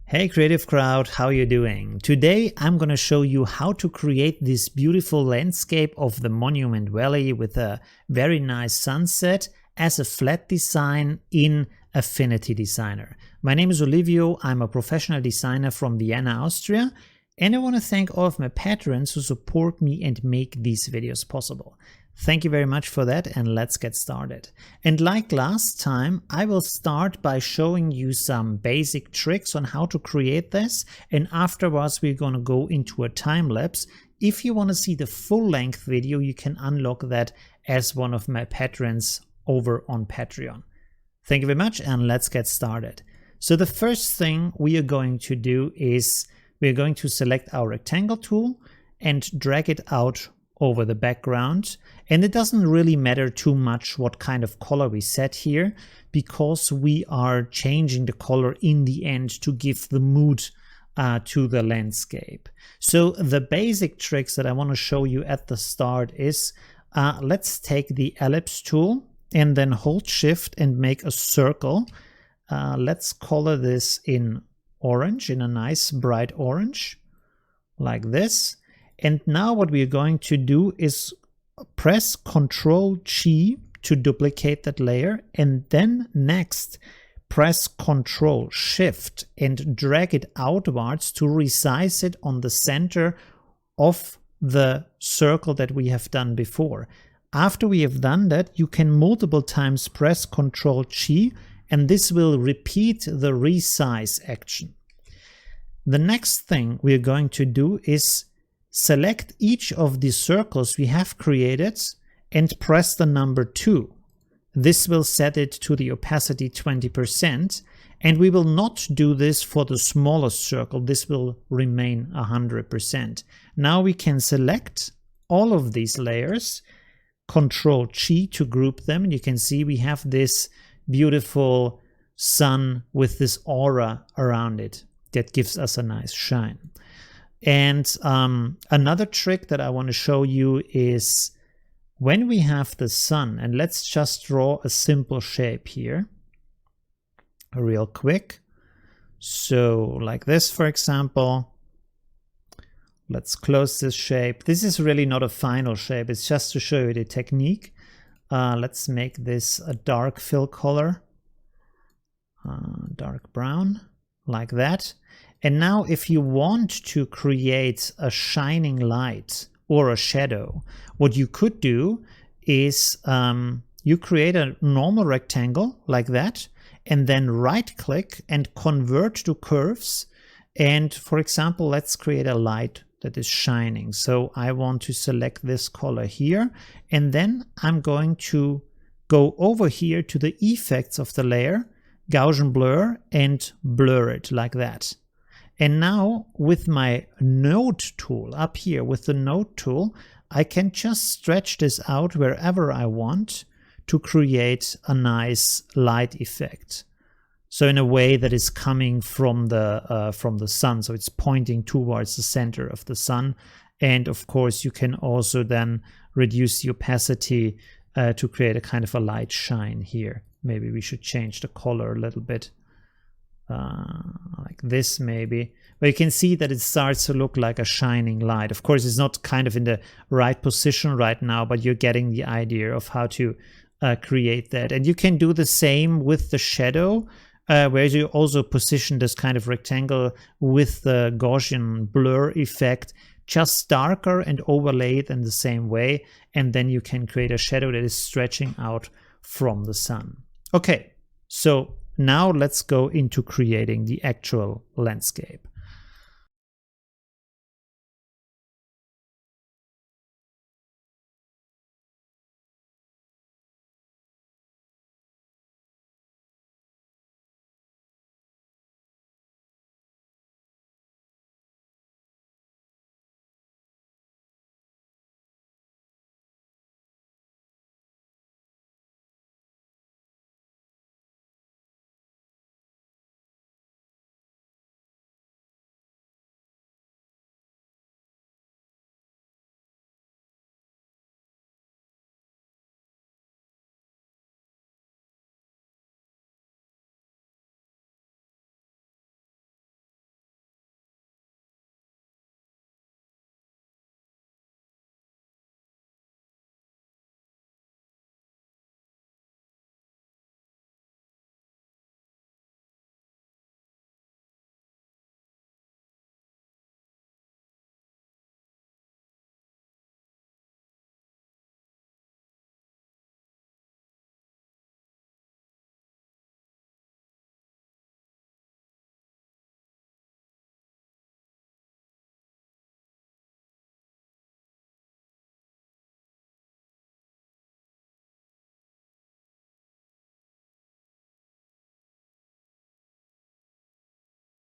Hey creative crowd, how you doing? Today I'm going to show you how to create this beautiful landscape of the Monument Valley with a very nice sunset as a flat design in Affinity Designer. My name is Olivio, I'm a professional designer from Vienna, Austria, and I want to thank all of my patrons who support me and make these videos possible. Thank you very much for that, and let's get started. And like last time, I will start by showing you some basic tricks on how to create this, and afterwards we're going to go into a time lapse. If you want to see the full-length video, you can unlock that as one of my patrons over on Patreon. Thank you very much, and let's get started. So the first thing we are going to do is we're going to select our rectangle tool and drag it out over the background, and it doesn't really matter too much what kind of color we set here because we are changing the color in the end to give the mood to the landscape. So the basic tricks that I want to show you at the start is let's take the ellipse tool and then hold shift and make a circle. Let's color this in orange, in a nice bright orange like this. And now what we are going to do is press Ctrl-G to duplicate that layer, and then next press Ctrl-Shift and drag it outwards to resize it on the center of the circle that we have done before. After we have done that, you can multiple times press Ctrl-G, and this will repeat the resize action. The next thing we are going to do is select each of the circles we have created and press the number 2. This will set it to the opacity 20%, and we will not do this for the smallest circle. This will remain 100%. Now we can select all of these layers, Ctrl-G to group them, and you can see we have this beautiful sun with this aura around it that gives us a nice shine. And another trick that I want to show you is when we have the sun, and let's just draw a simple shape here real quick. So like this, for example. Let's close this shape. This is really not a final shape, it's just to show you the technique. Let's make this a dark fill color, dark brown, like that. And now if you want to create a shining light or a shadow, what you could do is you create a normal rectangle like that, and then right click and convert to curves. And for example, let's create a light that is shining. So I want to select this color here, and then I'm going to go over here to the effects of the layer, Gaussian blur, and blur it like that. And now with my node tool up here, with the node tool, I can just stretch this out wherever I want to create a nice light effect. So in a way that is coming from the sun, so it's pointing towards the center of the sun. And of course, you can also then reduce the opacity to create a kind of a light shine here. Maybe we should change the color a little bit. Like this maybe, but you can see that it starts to look like a shining light. Of course, it's not kind of in the right position right now, but you're getting the idea of how to create that. And you can do the same with the shadow, where you also position this kind of rectangle with the Gaussian blur effect, just darker and overlay it in the same way, and then you can create a shadow that is stretching out from the sun. Okay, so now let's go into creating the actual landscape.